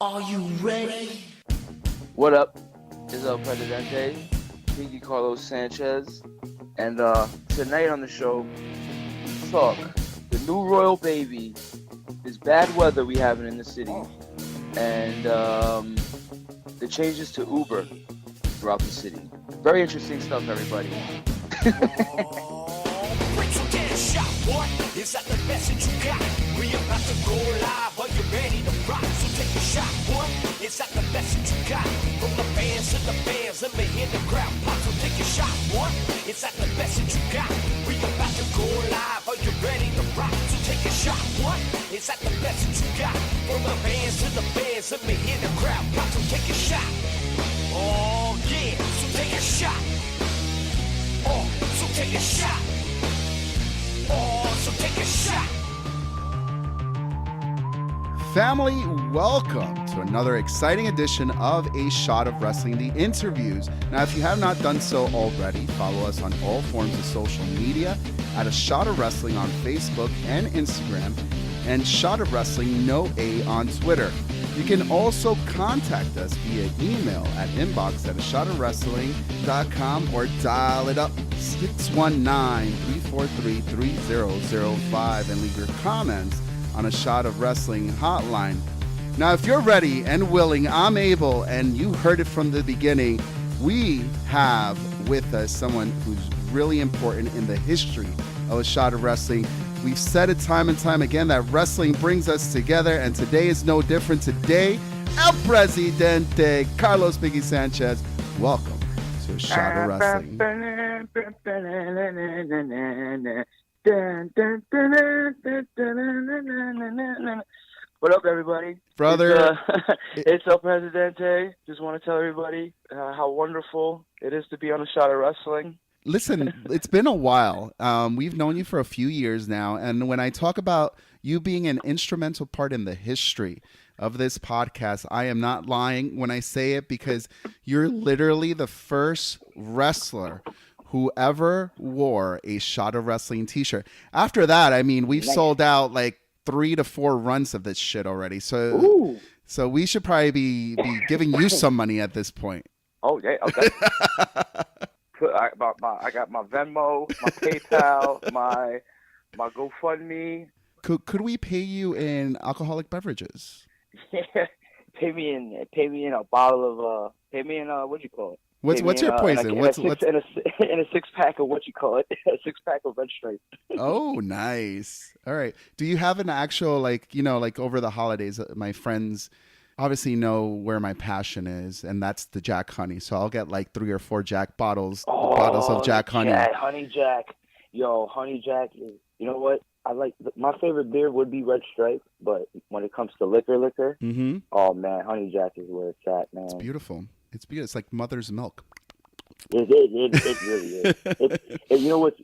Are you ready? What up? It's Presidente Pinkie Carlos Sanchez, and tonight on the show, talk the new royal baby, this bad weather we having in the city, and the changes to Uber throughout the city. Very interesting stuff, everybody. Is that the message you got? We about to go live, are you ready to rock? So take a shot, boy. Is that the message you got? From the fans to the fans, let me hear the crowd pop. So take a shot, boy. Is that the message you got? We about to go live, are you ready to rock? So take a shot, boy. Is that the message you got? From the fans to the fans, let me hear the crowd pop. So take a shot. Oh yeah, so take a shot. Oh, so take a shot. Oh, so take a shot. Family, welcome to another exciting edition of A Shot of Wrestling, the interviews. Now, if you have not done so already, follow us on all forms of social media at A Shot of Wrestling on Facebook and Instagram, and Shot of Wrestling No A on Twitter. You can also contact us via email at inbox@ashotofwrestling.com or dial it up 619-343-3005 and leave your comments on A Shot of Wrestling hotline. Now, if you're ready and willing, I'm able, and you heard it from the beginning, we have with us someone who's really important in the history of A Shot of Wrestling. We've said it time and time again that wrestling brings us together, and today is no different. Today, El Presidente Carlos Pinkie Sanchez. Welcome to A Shot of Wrestling. What up, everybody? Brother. It's El Presidente. Just want to tell everybody how wonderful it is to be on A Shot of Wrestling. Listen, it's been a while. We've known you for a few years now. And when I talk about you being an instrumental part in the history of this podcast, I am not lying when I say it, because you're literally the first wrestler who ever wore a Shot of Wrestling t-shirt. After that, I mean, we've sold out like 3 to 4 runs of this shit already. So we should probably be giving you some money at this point. Oh, yeah. Okay. I got my Venmo, my PayPal, my GoFundMe. Could we pay you in alcoholic beverages? Yeah, pay me in a bottle of pay me in what do you call it? What's your poison? In a 6-pack of what you call it? A 6-pack of Red Stripe. Oh, nice. All right. Do you have an actual like over the holidays? My friends obviously know where my passion is, and that's the Jack Honey. So I'll get like 3 or 4 Jack bottles of Jack Honey. Honey Jack. Yo, Honey Jack is, you know what? My favorite beer would be Red Stripe, but when it comes to liquor, mm-hmm. Oh man, Honey Jack is where it's at, man. It's beautiful. It's beautiful. It's like mother's milk. It really is. You know what's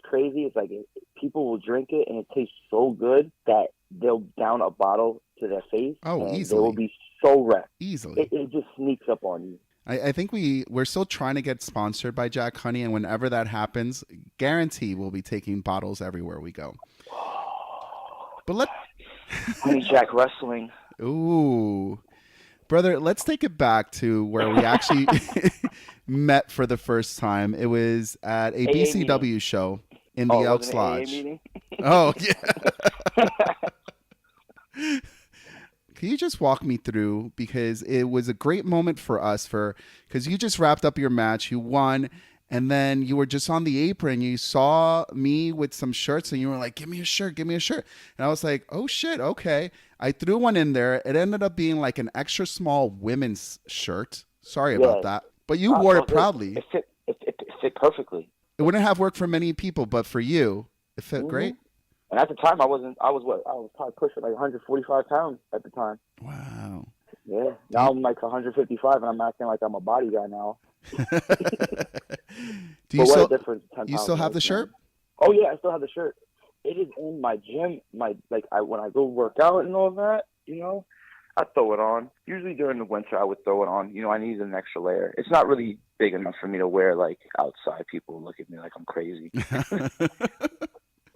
crazy? It's like people will drink it and it tastes so good that they'll down a bottle to their face. Oh, and easily. They will be so wrecked. Easily. It just sneaks up on you. I think we're still trying to get sponsored by Jack Honey, and whenever that happens, guarantee we'll be taking bottles everywhere we go. But Honey Jack Wrestling. Ooh. Brother, let's take it back to where we actually met for the first time. It was at a BCW meeting. Show in the Elks Lodge. Oh, yeah. Can you just walk me through, because it was a great moment for us, because you just wrapped up your match, you won, and then you were just on the apron, you saw me with some shirts, and you were like, give me a shirt. And I was like, oh shit, okay. I threw one in there. It ended up being like an extra small women's shirt. Sorry about that. But you wore it proudly. It fit perfectly. It wouldn't have worked for many people, but for you, it fit great. And at the time, I was probably pushing like 145 pounds at the time. Wow. Yeah. Now I'm like 155, and I'm acting like I'm a body guy now. Do you still have the shirt? Oh yeah, I still have the shirt. It is in my gym. When I go work out and all that, I throw it on. Usually during the winter, I would throw it on. I need an extra layer. It's not really big enough for me to wear like outside. People look at me like I'm crazy.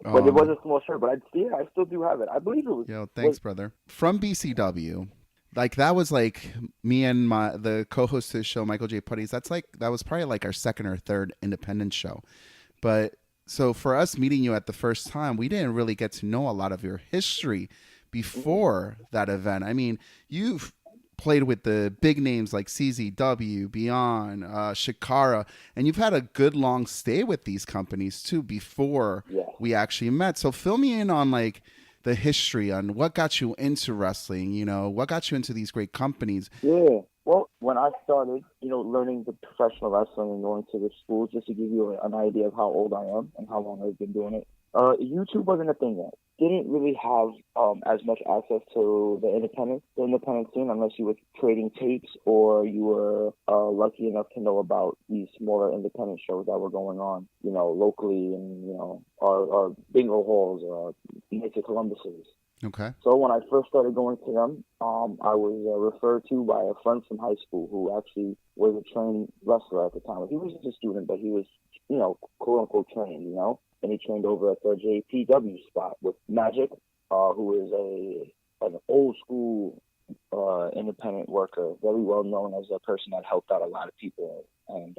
But it was a small shirt. But I still do have it. I believe it was. Yo, thanks, brother. From BCW, like that was like me and the co-host of the show, Michael J. Putty's. That was probably like our second or third independent show. But so for us meeting you at the first time, we didn't really get to know a lot of your history before that event. I mean, you've played with the big names like CZW, Beyond, Shikara, and you've had a good long stay with these companies too before Yeah. we actually met. So fill me in on like the history on what got you into wrestling, what got you into these great companies. Yeah. Well, when I started, learning the professional wrestling and going to the schools, just to give you an idea of how old I am and how long I've been doing it, YouTube wasn't a thing yet. Didn't really have as much access to the independent scene, unless you were trading tapes or you were lucky enough to know about these smaller independent shows that were going on, locally and our bingo halls or Knights of Columbuses. Okay. So when I first started going to them, I was referred to by a friend from high school who actually was a trained wrestler at the time. He was just a student, but he was, quote unquote trained, and he trained over at the JPW spot with Magic, who is an old school independent worker, very well known as a person that helped out a lot of people. And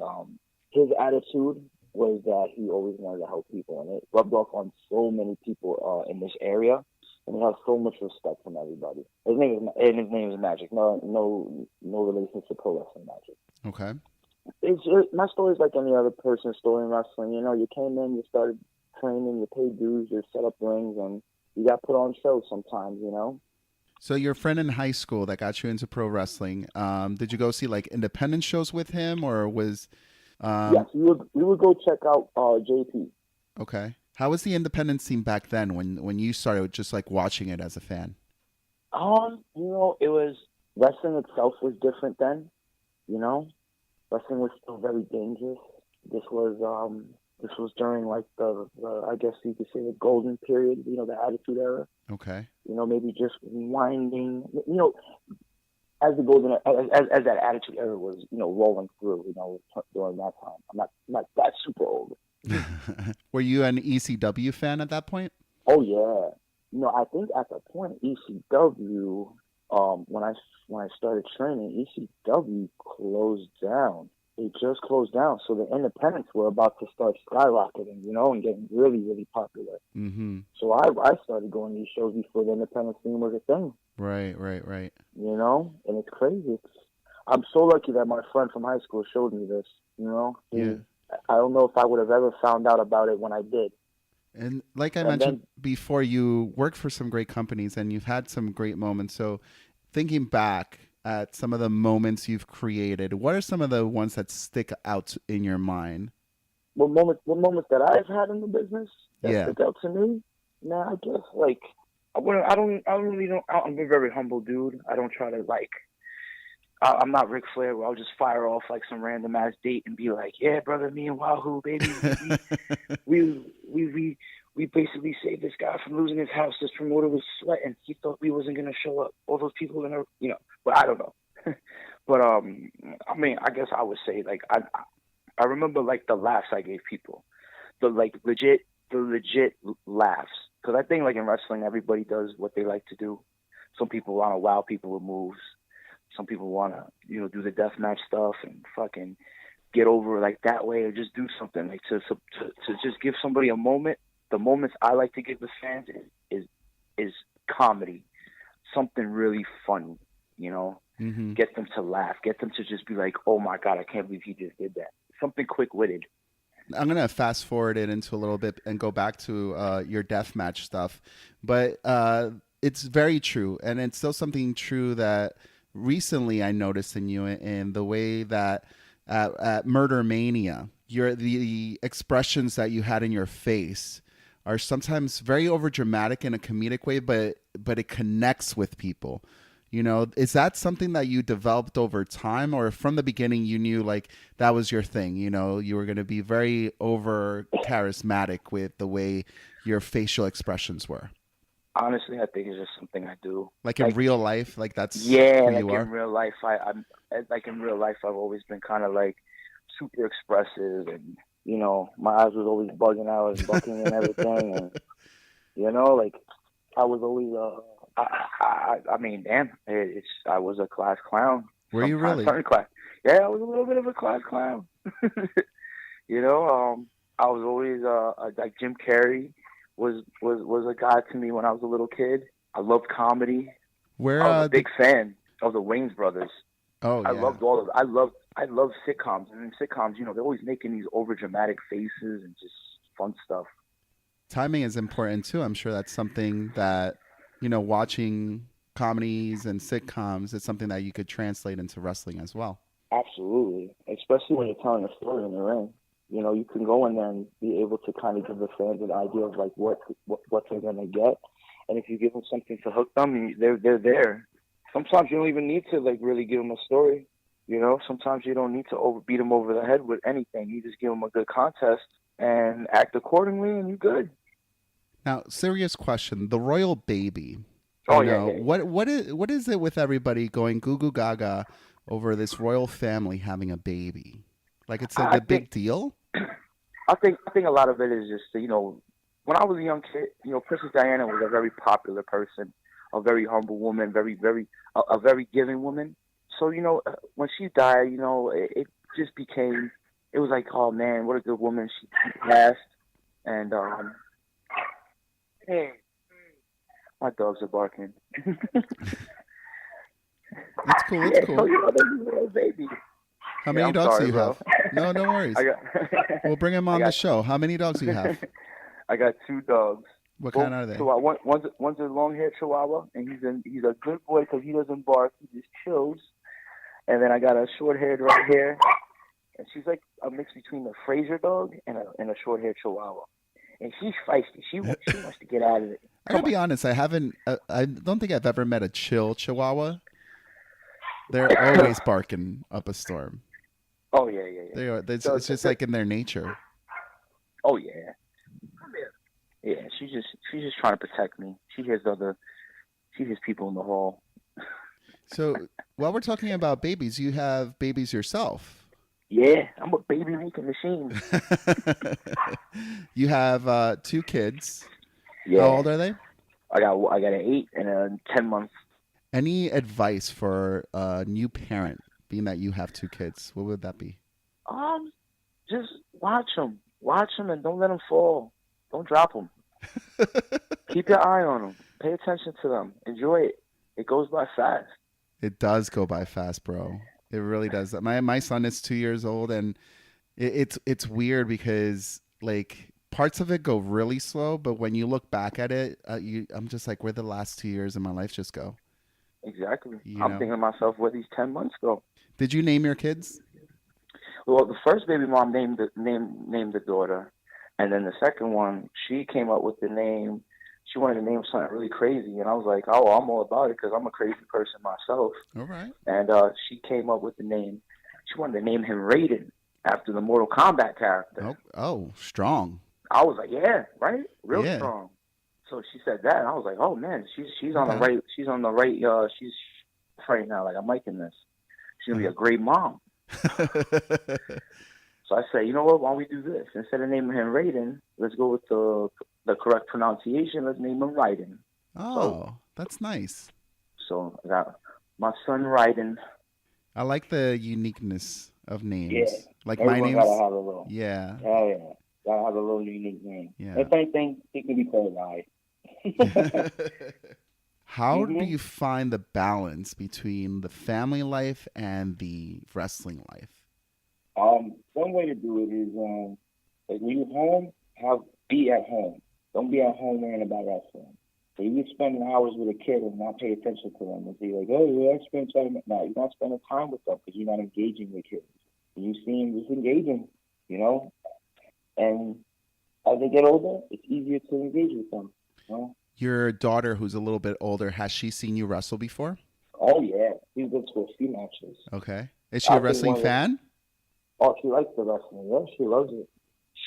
his attitude was that he always wanted to help people, and it rubbed off on so many people in this area. And he has so much respect from everybody. His name is Magic. No relation to pro wrestling Magic. Okay. My story is like any other person's story in wrestling. You came in, you started training, you paid dues, you set up rings, and you got put on shows sometimes. So your friend in high school that got you into pro wrestling, did you go see like independent shows with him, or was? Yes, we would go check out JP. Okay. How was the independent scene back then when you started just like watching it as a fan? It was wrestling itself was different then. Wrestling was still very dangerous. This was during like the I guess you could say the golden period, the Attitude Era. Okay. Maybe just winding, as the golden as that Attitude Era was, rolling through, during that time. I'm not that super old. Were you an ECW fan at that point? Oh yeah. I think at the point ECW, when I started training, ECW closed down. It just closed down, so the independents were about to start skyrocketing, and getting really, really popular. Mm-hmm. So I started going to these shows before the independent scene was a thing. Right. And it's crazy. I'm so lucky that my friend from high school showed me this. Yeah. I don't know if I would have ever found out about it when I did. And like I mentioned before, you worked for some great companies and you've had some great moments. So thinking back at some of the moments you've created, what are some of the ones that stick out in your mind? What moments that I've had in the business that stick out to me? Nah, I guess like I'm a very humble dude. I don't try to I'm not Ric Flair where I'll just fire off like some random ass date and be like, yeah, brother, me and Wahoo, baby, we basically saved this guy from losing his house. This promoter was sweating. He thought we wasn't gonna show up. All those people but I don't know. But I mean, I guess I would say like I remember like the laughs I gave people, the legit laughs, because I think like in wrestling everybody does what they like to do. Some people want to wow people with moves. Some people want to, do the deathmatch stuff and fucking get over like that way, or just do something like to just give somebody a moment. The moments I like to give the fans is comedy, something really funny, Mm-hmm. Get them to laugh, get them to just be like, oh my God, I can't believe he just did that. Something quick-witted. I'm going to fast forward it into a little bit and go back to your deathmatch stuff. But it's very true. And it's still something true that recently I noticed in you in the way that at Murder Mania, the expressions that you had in your face are sometimes very overdramatic in a comedic way, but it connects with people. Is that something that you developed over time, or from the beginning you knew like that was your thing? You were going to be very over charismatic with the way your facial expressions were. Honestly, I think it's just something I do. Like in real life, like that's who you are? In real life, I'm like in real life, I've always been kind of like super expressive, and my eyes was always bugging out and bucking and everything, and like I was always I mean, damn, I was a class clown. Were you Sometimes really? certain class. Yeah, I was a little bit of a class clown. You know, I was always like Jim Carrey was a god to me when I was a little kid. I loved comedy. Where I was a big fan of the Wayans brothers. Oh I yeah. loved I loved sitcoms, and in sitcoms, you know, they're always making these over dramatic faces and just fun stuff. Timing is important too. I'm sure that's something that, watching comedies and sitcoms is something that you could translate into wrestling as well. Absolutely, especially when you're telling a story in the ring. You know, you can go in there and be able to kind of give the fans an idea of like what they're gonna get, and if you give them something to hook them, they're there. Sometimes you don't even need to like really give them a story. You know, sometimes you don't need to beat them over the head with anything. You just give them a good contest and act accordingly, and you're good. Now, serious question: the royal baby. Oh yeah. What is it with everybody going goo goo gaga over this royal family having a baby? Like it's a big deal. I think a lot of it is just when I was a young kid, Princess Diana was a very popular person, a very humble woman, a very giving woman. So when she died, it just became, it was like, oh man, what a good woman she passed, and hey, my dogs are barking. It's cool. It's cool. So there's a little baby. How many dogs do you have? No, no worries. We'll bring him on the show. How many dogs do you have? I got 2 dogs. What kind are they? One's a long-haired Chihuahua, and he's a good boy because he doesn't bark. He just chills. And then I got a short-haired right here, and she's like a mix between a Fraser dog and a short-haired Chihuahua. And she's feisty. She wants to get out of it. I gotta be honest. I don't think I've ever met a chill Chihuahua. They're always barking up a storm. Oh yeah. They are. It's just like in their nature. Oh yeah. Yeah, she's just trying to protect me. She hears people in the hall. So while we're talking about babies, you have babies yourself. Yeah, I'm a baby making machine. You have 2 kids. Yeah. How old are they? I got an 8 and a 10 months. Any advice for a new parent, being that you have 2 kids? What would that be? Just watch them, and don't let them fall. Don't drop them. Keep your eye on them. Pay attention to them. Enjoy it. It goes by fast. It does go by fast, bro. It really does. My son is 2 years old, and it's weird because like parts of it go really slow, but when you look back at it, I'm just like, where the last 2 years of my life just go? Exactly. I'm thinking to myself, where these 10 months go? Did you name your kids? Well, the first baby mom named the daughter, and then the second one, she came up with the name. She wanted to name something really crazy, and I was like, oh, I'm all about it because I'm a crazy person myself. All right. And she came up with the name. She wanted to name him Raiden after the Mortal Kombat character. Oh, strong. I was like, yeah, right, real Yeah. strong. So she said that, and I was like, oh man, she's on the right. She's on the right. She's right now. Like, I'm liking this. She's gonna be a great mom. So I said, you know what? Why don't we do this? Instead of naming him Raiden, let's go with the correct pronunciation. Let's name him Raiden. Oh, that's nice. So I got my son Raiden. I like the uniqueness of names. Yeah. Like Everyone my name's. gotta have a little. Yeah. Oh yeah. Gotta have a little unique name. Yeah. If anything, it can be called Rai. How do you find the balance between the family life and the wrestling life? One way to do it is like when you're home, be at home. Don't be at home worrying about wrestling. So you can spend hours with a kid and not pay attention to them and be like, oh, yeah, I spend time. No, you're not spending time with them because you're not engaging with kids. You see them just engaging, And as they get older, it's easier to engage with them. Your daughter, who's a little bit older, has she seen you wrestle before? Oh, yeah. She's been to a few matches. Okay. Is she a wrestling fan? Oh, she likes the wrestling. Yeah, she loves it.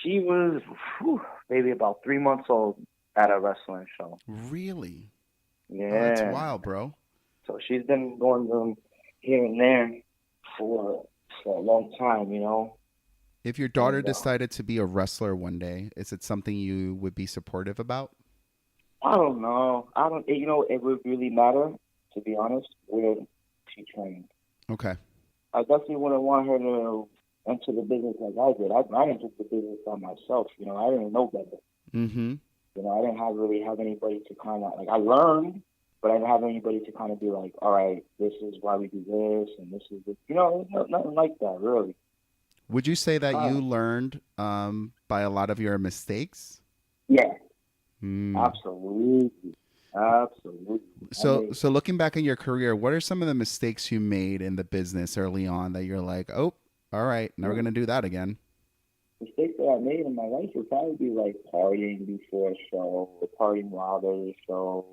She was maybe about 3 months old at a wrestling show. Really? Yeah. Oh, that's wild, bro. So she's been going here and there for a long time, If your daughter decided to be a wrestler one day, is it something you would be supportive about? I don't know. I don't. You know, it would really matter, to be honest, where she trained. Okay. I definitely wouldn't want her to enter the business like I did. I entered the business by myself. You know, I didn't know better. Mm-hmm. You know, I didn't really have anybody to kind of like. I learned, but I didn't have anybody to kind of be like, all right, this is why we do this, and this is this. You know, nothing like that, really. Would you say that Uh, you learned by a lot of your mistakes? yeah, Mm. absolutely, absolutely. I So, mean, so looking back in your career, what are some of the mistakes you made in the business early on that you're like, oh, all right, never the gonna do that again? mistakes that I made in my life would probably be like partying before a show, or partying while there's a show,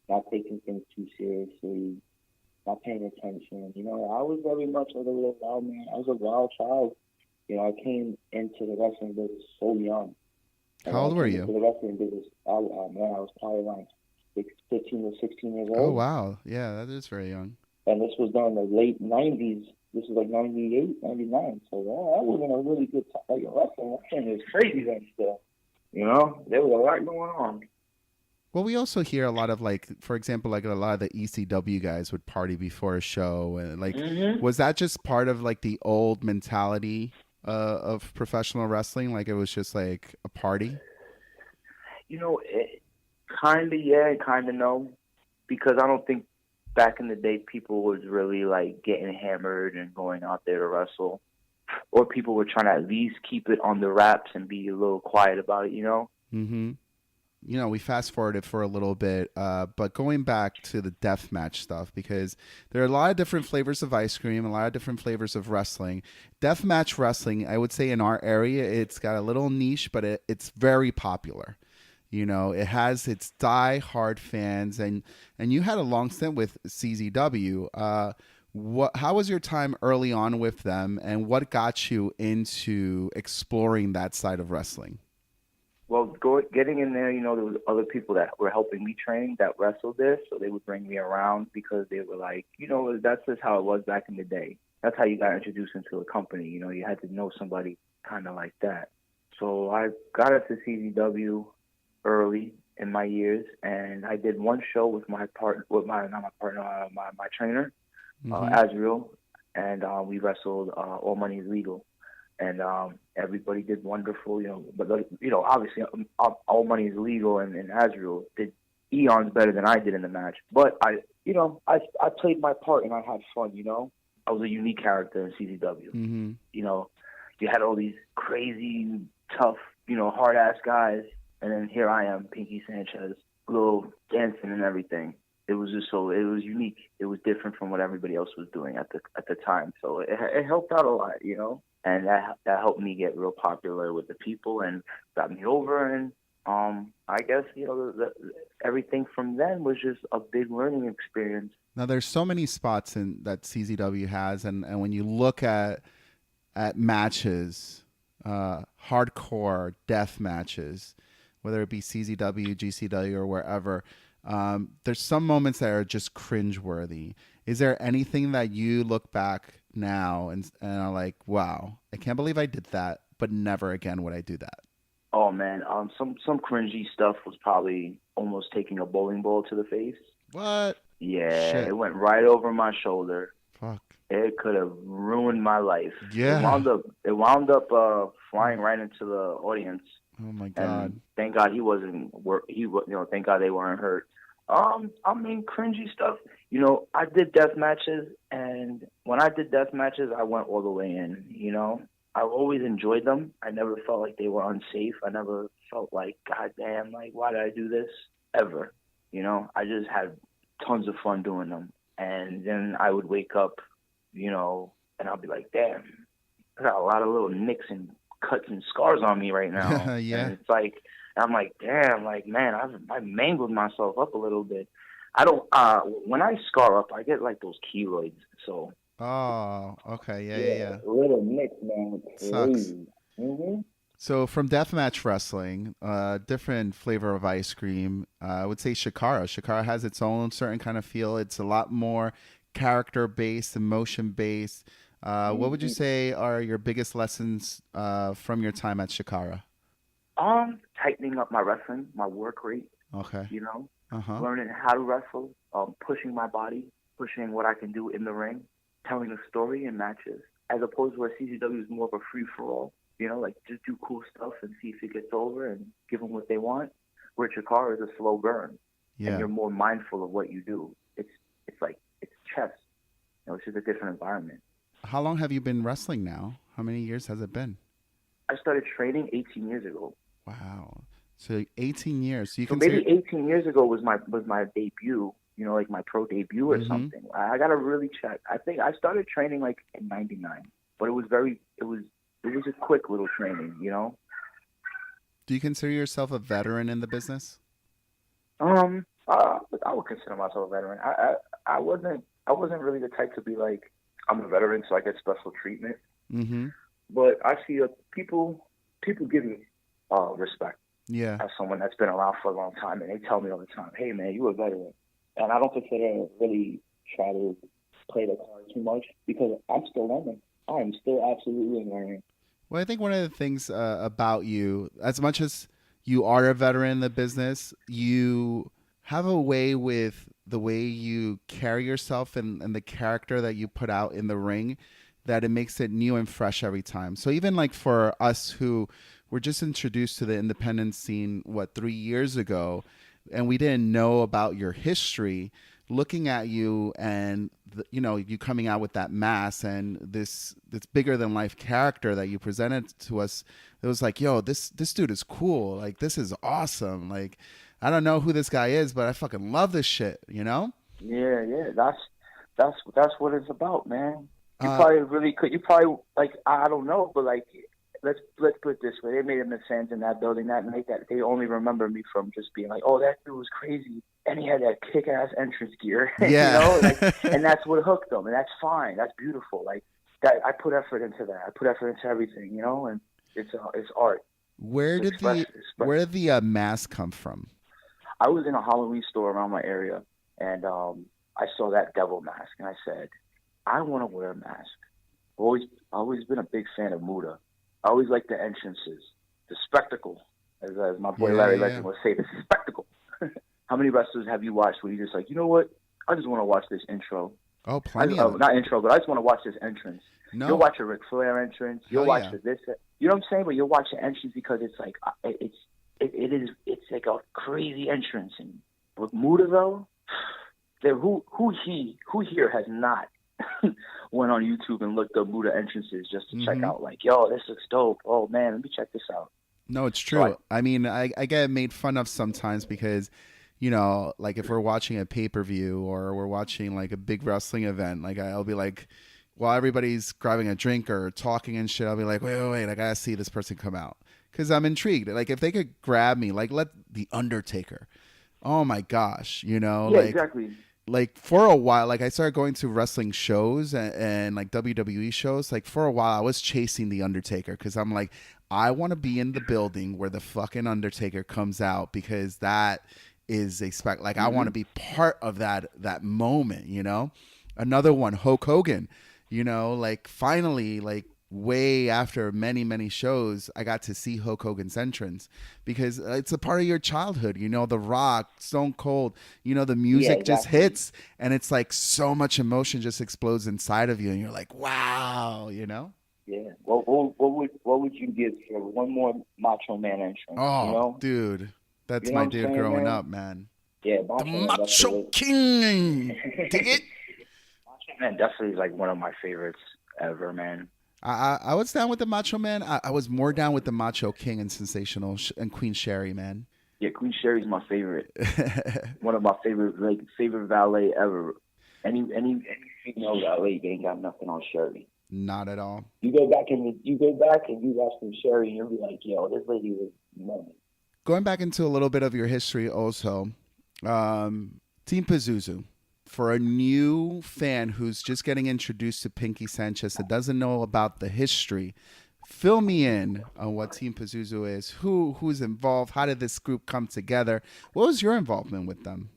not taking things too seriously, not paying attention. You know, I was very much like a little wild man. I was a wild child. You know, I came into the wrestling business so young. And How when old I were came into you? the wrestling business, man, I was probably around 15 or 16 years Oh old. wow, yeah, that is very young. And this was during the late 90s. This was like 98, 99. So that was in a really good time. Like, wrestling is crazy then still. You know, there was a lot going on. Well, we also hear a lot of like, for example, like a lot of the ECW guys would party before a show, and like, Hmm. was that just part of like the old mentality of professional wrestling? Like it was just like a party. You know, kind of yeah, kind of no. Because I don't think back in the day people was really like getting hammered and going out there to wrestle. Or people were trying to at least keep it on the wraps and be a little quiet about it, you know? Mm-hmm. You know, we fast forwarded for a little bit, but going back to the death match stuff, because there are a lot of different flavors of ice cream, a lot of different flavors of wrestling. Death match wrestling, I would say in our area, it's got a little niche, but it's very popular. You know, it has its die-hard fans, and you had a long stint with CZW. How was your time early on with them, and what got you into exploring that side of wrestling? Well, getting in there, you know, there was other people that were helping me train that wrestled there, so they would bring me around because they were like, you know, that's just how it was back in the day. That's how you got introduced into a company. You know, you had to know somebody kind of like that. So I got into CZW early in my years, and I did one show with my partner, with my not my partner, my trainer, Mm-hmm. Azriel, and we wrestled All Money is Legal, and everybody did wonderful, you know. But you know, obviously, All Money is Legal and Azriel did eons better than I did in the match. But you know, I played my part and I had fun. You know, I was a unique character in CZW. Mm-hmm. You know, you had all these crazy, tough, you know, hard ass guys, and then here I am, Pinkie Sanchez, little dancing and everything. It was just so it was unique. It was different from what everybody else was doing at the time. So it helped out a lot, you know, and that helped me get real popular with the people and got me over. And I guess you know everything from then was just a big learning experience. Now, there's so many spots in that CZW has, and when you look at matches, hardcore death matches, whether it be CZW, GCW, or wherever, there's some moments that are just cringeworthy. Is there anything that you look back now and are like, wow, I can't believe I did that, but never again would I do that? Oh man, some cringy stuff was probably almost taking a bowling ball to the face. What? Yeah, Shit. it went right over my shoulder. Fuck. It could have ruined my life. Yeah. It wound up flying right into the audience, Oh my God. and thank God he wasn't. You know, thank God they weren't hurt. I mean, cringy stuff. You know, I did death matches, and when I did death matches, I went all the way in. You know, I always enjoyed them. I never felt like they were unsafe. I never felt like, God damn, like why did I do this ever? You know, I just had tons of fun doing them, and then I would wake up, you know, and I'll be like, damn, I got a lot of little nicks and cuts and scars on me right now. Yeah. And it's like, I'm like, damn, like, man, I mangled myself up a little bit. I don't, when I scar up, I get like those keloids. So, Oh, okay. Yeah, yeah, yeah, yeah. little nicks, man, Sucks. crazy. Hmm. So from deathmatch wrestling, different flavor of ice cream. I would say Shikara. Shikara has its own certain kind of feel. It's a lot more character based, emotion based. What would you say are your biggest lessons from your time at Shikara? Tightening up my wrestling, my work rate, Okay. You know, Uh-huh. learning how to wrestle, pushing my body, pushing what I can do in the ring, telling a story in matches, as opposed to where CCW is more of a free for all. You know, like just do cool stuff and see if it gets over and give them what they want. Where Chikara is a slow burn, and Yeah. you're more mindful of what you do. It's like it's chess. You know, it's just a different environment. How long have you been wrestling now? How many years has it been? I started training 18 years ago. Wow. So 18 years. So you So consider. maybe 18 years ago was my debut. You know, like my pro debut or Mm-hmm. something. I gotta really check. I think I started training like in '99, but it was a quick little training. You know. Do you consider yourself a veteran in the business? I would consider myself a veteran. I wasn't really the type to be like I'm a veteran, so I get special treatment. Mm-hmm. But I see people give me respect Yeah. as someone that's been around for a long time, and they tell me all the time, "Hey, man, you a veteran." And I don't consider really try to play the card too much because I'm still learning. I am still absolutely learning. Well, I think one of the things about you, as much as you are a veteran in the business, you have a way with the way you carry yourself and the character that you put out in the ring that it makes it new and fresh every time. So even like for us who were just introduced to the independent scene, 3 years ago, and we didn't know about your history, looking at you and you coming out with that mask and this bigger than life character that you presented to us, it was like, yo, this dude is cool. Like, this is awesome. Like, I don't know who this guy is, but I fucking love this shit. You know? Yeah. That's what it's about, man. You Uh, probably really could. You probably like I don't know, but like let's put it this way: they made a mistake in that building that night that they only remember me from just being like, "Oh, that dude was crazy," and he had that kick-ass entrance gear, you know, like, yeah. and that's what hooked them, and that's fine. That's beautiful. Like that, I put effort into that. I put effort into everything, you know, and it's art. Where It's did the express. where did the mask come from? I was in a Halloween store around my area, and I saw that devil mask, and I said, I want to wear a mask. Always been a big fan of Muda. I always like the entrances, the spectacle, as my boy Yeah, Larry yeah, yeah. Legend would say, the spectacle. How many wrestlers have you watched where you just like, you know what? I just want to watch this intro. Oh, plenty of them. Not intro, but I just want to watch this entrance. You'll No, watch a Ric Flair entrance. You'll hell watch yeah. this. You know what I'm saying? But you'll watch the entrance because it's like it's like a crazy entrance. And with Muda though, who here has not went on YouTube and looked up Muda entrances just to check Mhm. out like, yo, this looks dope. Oh man, let me check this out. No, it's So true. I mean, I get made fun of sometimes because, like if we're watching a pay-per-view or we're watching like a big wrestling event, like I'll be like, while everybody's grabbing a drink or talking and shit, I'll be like, wait, I gotta see this person come out because I'm intrigued. Like if they could grab me, like let the Undertaker. Oh my gosh, yeah, exactly. like for a while, like I started going to wrestling shows and like WWE shows. Like for a while, I was chasing the Undertaker because I'm like, I want to be in the building where the fucking Undertaker comes out because that is a spec. Like I want to be part of that moment. Another one, Hulk Hogan. Like finally, like way after many shows, I got to see Hulk Hogan's entrance because it's a part of your childhood. The Rock, Stone Cold. The Yeah, music just exactly. hits, and it's like so much emotion just explodes inside of you, and you're like, wow. Yeah. What would you give for one more Macho Man entrance? You Oh, know? dude, that's You know my what I'm dude saying, growing man? up, man. Yeah, The Macho Man Macho definitely King. Dig it? Macho Man definitely is like one of my favorites ever, man. I was down with the Macho Man. I was more down with the Macho King and Sensational and Queen Sherry, man. Yeah, Queen Sherry's my favorite. One of my favorite valet ever. Any female valet, they ain't got nothing on Sherry. Not at all. You go back and you watch some Sherry, and you'll be like, yo, this lady was money. Going back into a little bit of your history also, Team Pazuzu. For a new fan who's just getting introduced to Pinkie Sanchez that doesn't know about the history, fill me in on what Team Pazuzu is, who's involved, how did this group come together, what was your involvement with them?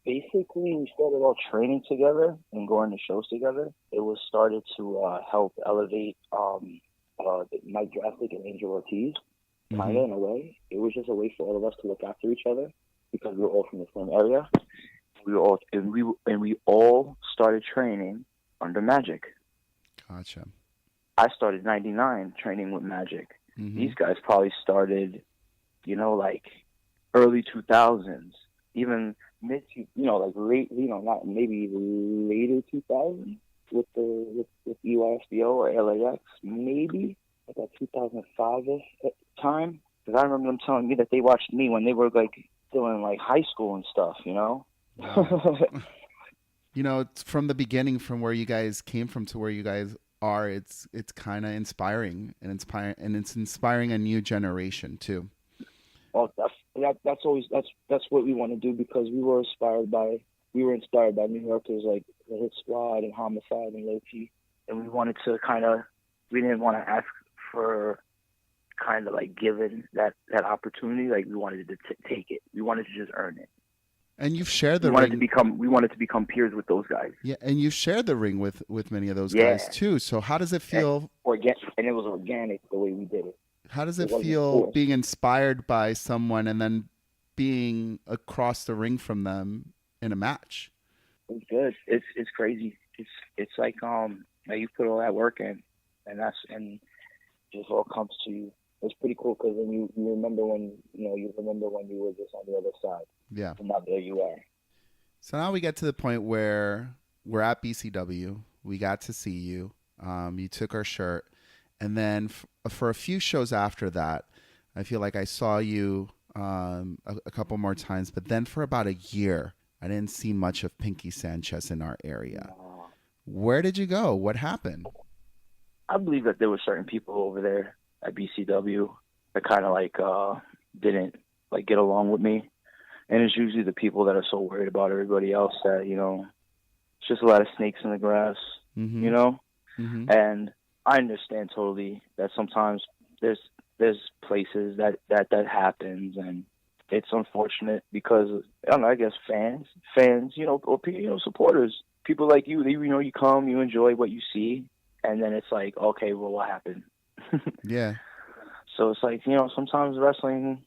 Basically, we started all training together and going to shows together. It was started to help elevate Mike Drastic and Angel Ortiz, kind of in a way. It was just a way for all of us to look after each other. because we were all from the same area. We all started training under Magic. Gotcha. I started '99 training with Magic. Mm-hmm. These guys probably started, like early 2000s, even mid, like late, not maybe later 2000s with EYSBO or LAX, maybe like that 2005-ish time. Because I remember them telling me that they watched me when they were like still in like high school and stuff, Wow. It's from the beginning, from where you guys came from to where you guys are, it's kind of inspiring, and it's inspiring a new generation too. Well, that's what we want to do, because we were inspired by New Yorkers like the Hit Squad and Homicide and Low-Key, and we didn't want to ask for kind of like given that opportunity. Like we wanted to take it. We wanted to just earn it. And you've shared the we ring. We wanted to become peers with those guys. Yeah, and you've shared the ring with many of those guys too. So how does it feel? And it was organic the way we did it. How does it feel being inspired by someone and then being across the ring from them in a match? It's good. It's crazy. It's like you put all that work in, and it just all comes to you. It's pretty cool, because then you remember when you were just on the other side. Yeah. And now there you are. So now we get to the point where we're at BCW. We got to see you. You took our shirt. And then for a few shows after that, I feel like I saw you a couple more times. But then for about a year, I didn't see much of Pinkie Sanchez in our area. Where did you go? What happened? I believe that there were certain people over there at BCW that kind of like didn't like get along with me. And it's usually the people that are so worried about everybody else that, it's just a lot of snakes in the grass, Mm-hmm. Mm-hmm. And I understand totally that sometimes there's places that happens, and it's unfortunate because, I don't know, I guess fans, or supporters, people like you, you come, you enjoy what you see, and then it's like, okay, well, what happened? Yeah. So it's like, sometimes wrestling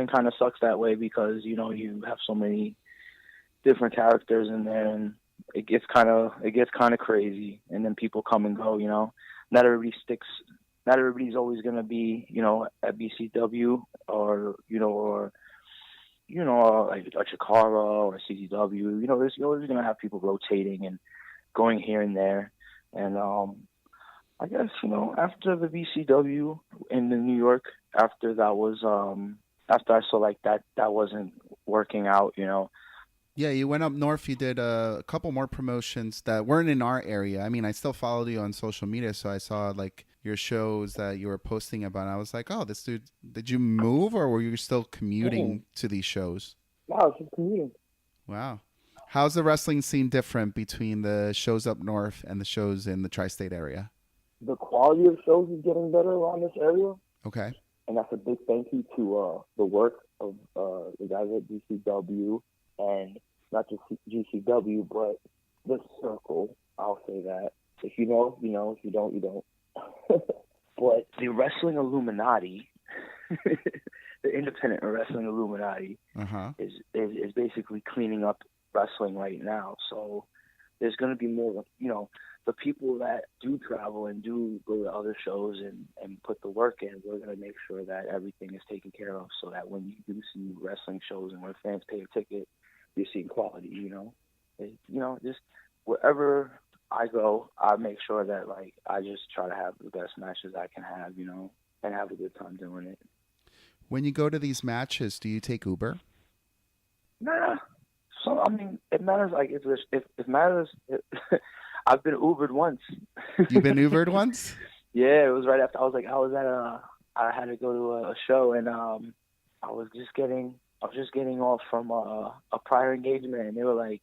kind of sucks that way, because you have so many different characters in there, and it gets kind of crazy, and then people come and go. Not everybody sticks. Not everybody's always gonna be at BCW or like a Chikara or CZW. You're always gonna have people rotating and going here and there, and I guess after the BCW in New York, after that was after I saw like that wasn't working out, Yeah, you went up north. You did a couple more promotions that weren't in our area. I mean, I still followed you on social media, so I saw like your shows that you were posting about. And I was like, oh, this dude, did you move, or were you still commuting to these shows? No, I was just commuting. Wow. How's the wrestling scene different between the shows up north and the shows in the tri-state area? The quality of shows is getting better around this area. Okay. And that's a big thank you to the work of the guys at GCW, and not just GCW, but the circle. I'll say that. If you know, you know. If you don't, you don't. But the Wrestling Illuminati, the Independent Wrestling Illuminati, is basically cleaning up wrestling right now. So there's going to be more, the people that do travel and do go to other shows and put the work in, we're going to make sure that everything is taken care of, so that when you do see wrestling shows and when fans pay a ticket, you see quality, just wherever I go, I make sure that I just try to have the best matches I can have, and have a good time doing it. When you go to these matches, do you take Uber? Nah. So it matters. If it matters, I've been Ubered once. You've been Ubered once? Yeah, it was right after I had to go to a show, and I was just getting off from a prior engagement, and they were like,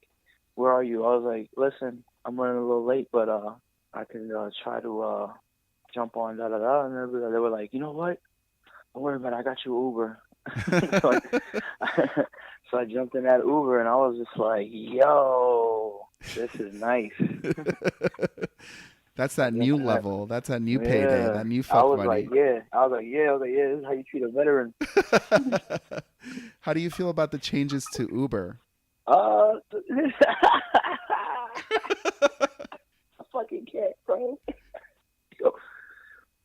"Where are you?" I was like, "Listen, I'm running a little late, but I can try to jump on da da da." And they were like, "You know what? Don't worry about it. I got you Uber." So I jumped in that Uber, and I was just like, "Yo, this is nice." That's that new level. That's that new payday. That new fuck money. I was like, yeah. This is how you treat a veteran. How do you feel about the changes to Uber? I fucking can't, bro. Yo,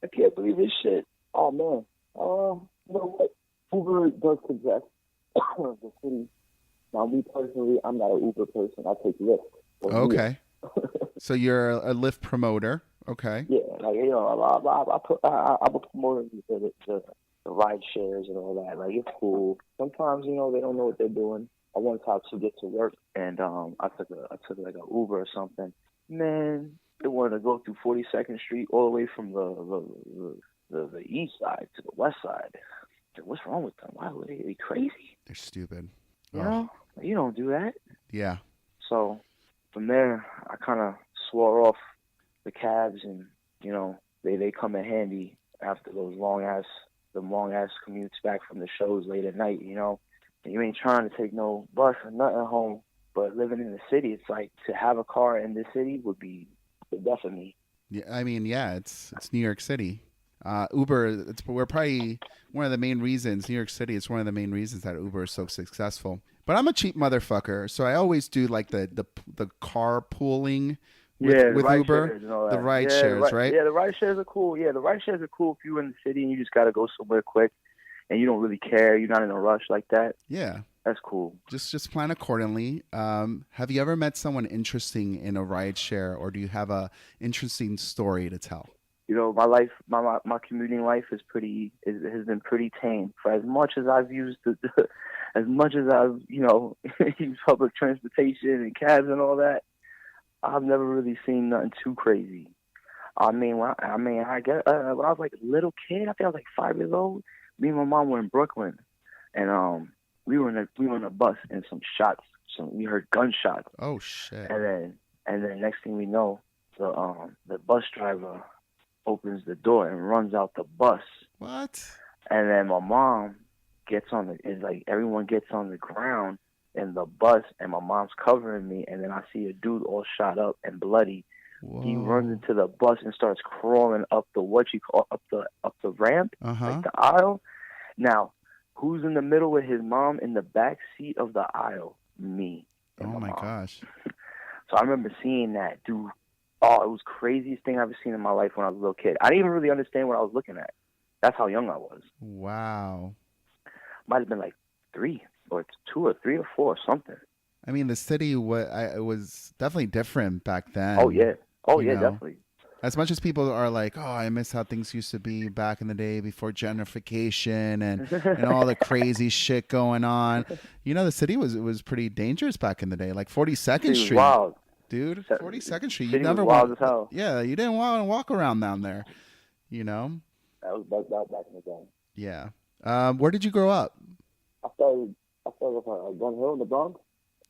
I can't believe this shit. Oh man. You know what? Uber does suggest the city. Now, me personally, I'm not an Uber person. I take Lyft. Okay. So you're a Lyft promoter. Okay. Yeah, like I'm a promoter of the ride shares and all that. Like it's cool. Sometimes they don't know what they're doing. I once had to get to work and I took like an Uber or something. Man, they wanted to go through 42nd Street all the way from the east side to the west side. Like, what's wrong with them? Why are they crazy? They're stupid. You know, you don't do that. Yeah. So from there, I kind of swore off the cabs, and they come in handy after those long ass commutes back from the shows late at night. And you ain't trying to take no bus or nothing home, but living in the city, it's like to have a car in the city would be the death of me. Yeah, I mean, yeah, it's New York City. Uber, we're probably one of the main reasons, New York City is one of the main reasons that Uber is so successful. But I'm a cheap motherfucker, so I always do like the carpooling with Uber. The ride shares, right? Yeah, the ride shares are cool. Yeah, the ride shares are cool if you're in the city and you just got to go somewhere quick and you don't really care. You're not in a rush like that. Yeah. That's cool. Just plan accordingly. Have you ever met someone interesting in a ride share, or do you have a interesting story to tell? My life, my commuting life has been pretty tame. For as much as I've used as much as I've used public transportation and cabs and all that, I've never really seen nothing too crazy. I guess when I was like a little kid, I think I was like 5 years old. Me and my mom were in Brooklyn, and we were in a bus and we heard gunshots. Oh shit! And then next thing we know, the bus driver opens the door and runs out the bus. What? And then my mom everyone gets on the ground in the bus, and my mom's covering me, and then I see a dude all shot up and bloody. Whoa. He runs into the bus and starts crawling up the ramp, like the aisle. Now, who's in the middle with his mom in the back seat of the aisle? Me. Oh my gosh. So I remember seeing that, dude. Oh, it was the craziest thing I've ever seen in my life when I was a little kid. I didn't even really understand what I was looking at. That's how young I was. Wow. Might have been like 3 or 2 or 3 or 4 or something. I mean, the city was definitely different back then. Oh, yeah. Definitely. As much as people are like, oh, I miss how things used to be back in the day before gentrification and all the crazy shit going on. The city was pretty dangerous back in the day. Like 42nd Street. Wild. Dude, 42nd Street. You never wild as hell. Yeah, you didn't want to walk around down there. That was back in the day. Yeah. Where did you grow up? I started with Gun Hill in the Bronx.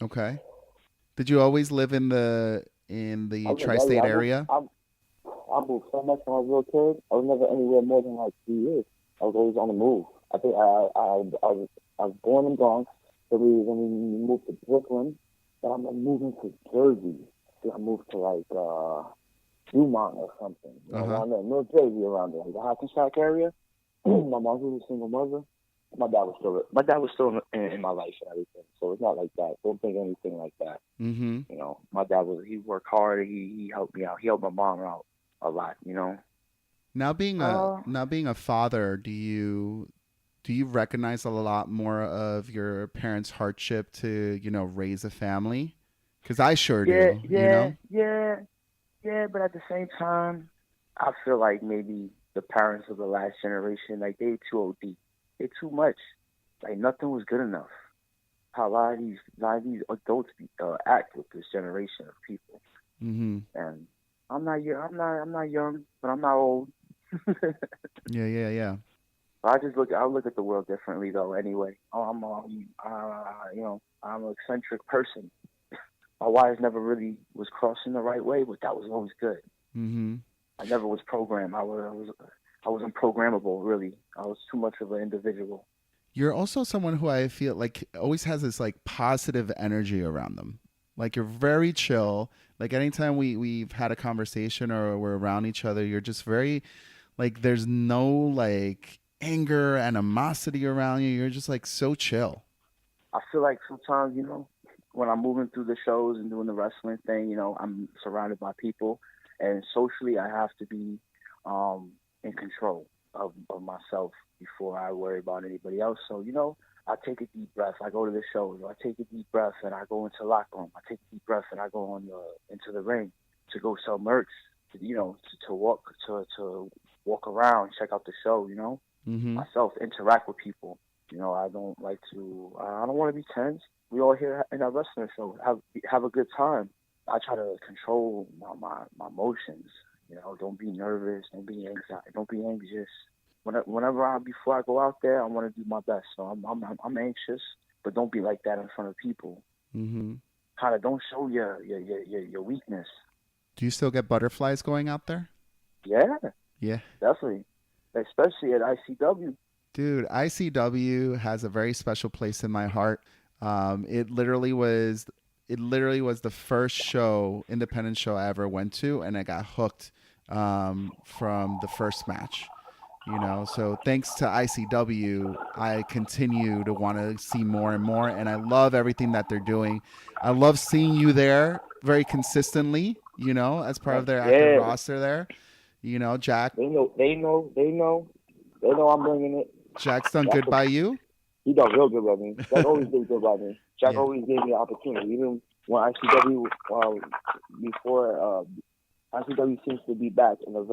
Okay. Did you always live in the tri-state area? I moved so much when I was a little kid. I was never anywhere more than like 2 years. I was always on the move. I think I was born in Bronx. So when we moved to Brooklyn, then I'm moving to Jersey. I moved to like Dumont or something. Around there, North Jersey, around there, like the Hackensack area. My mom was a single mother. My dad was still in my life and everything. So it's not like that. Don't think anything like that. Mm-hmm. My dad he worked hard. He helped me out. He helped my mom out a lot. Now being a father, do you recognize a lot more of your parents' hardship to raise a family? Because I sure do. Yeah. But at the same time, I feel like maybe the parents of the last generation, like they too OD. They too much. Like nothing was good enough. How a lot of these adults act with this generation of people. Mm-hmm. And I'm not young, but I'm not old. Yeah. I look at the world differently though. Anyway, I'm an eccentric person. My wires never really was crossing the right way, but that was always good. Mm-hmm. I never was programmed. I wasn't programmable, really. I was too much of an individual. You're also someone who I feel like always has this like positive energy around them. Like you're very chill. Like anytime we've had a conversation or we're around each other, you're just very like there's no like anger, animosity around you. You're just like so chill. I feel like sometimes, you know, when I'm moving through the shows and doing the wrestling thing, you know, I'm surrounded by people, and socially I have to be in control of myself before I worry about anybody else. So, you know, I take a deep breath. I go to the shows. I take a deep breath and I go into the locker room. I take a deep breath and I go into the ring to go sell merch. You know, to walk around, check out the show. You know, myself interact with people. You know, I don't like to. I don't want to be tense. We all here in our wrestling show have a good time. I try to control my emotions. You know, don't be nervous. Don't be anxiety. Don't be anxious. Whenever before I go out there, I want to do my best. So I'm anxious, but don't be like that in front of people. Mm-hmm. Kind of don't show your weakness. Do you still get butterflies going out there? Yeah. Yeah. Definitely. Especially at ICW. Dude, ICW has a very special place in my heart. It literally was the first independent show I ever went to, and I got hooked from the first match. You know, so thanks to ICW, I continue to want to see more and more, and I love everything that they're doing. I love seeing you there very consistently, you know, as part of their active roster there. You know, Jack. They know I'm bringing it. Jack's done good by you? He done real good by me. Jack always did good by me. Jack always gave me the opportunity. Even when ICW, before ICW seems to be back in a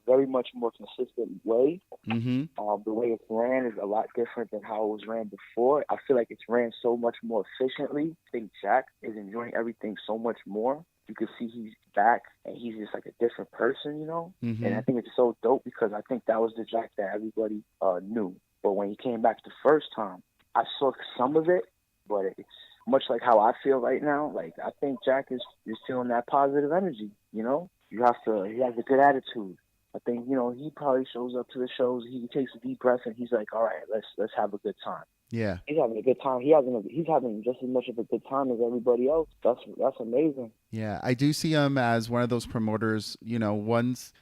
very much more consistent way. Mm-hmm. The way it's ran is a lot different than how it was ran before. I feel like it's ran so much more efficiently. I think Jack is enjoying everything so much more. You can see he's back and he's just like a different person, you know? Mm-hmm. And I think it's so dope because I think that was the Jack that everybody knew. But when he came back the first time, I saw some of it, but it's much like how I feel right now. Like, I think Jack is feeling that positive energy, you know? He has a good attitude. I think, you know, he probably shows up to the shows, he takes a deep breath and he's like, all right, let's have a good time. Yeah. He's having a good time. He's having just as much of a good time as everybody else. That's amazing. Yeah, I do see him as one of those promoters, you know, once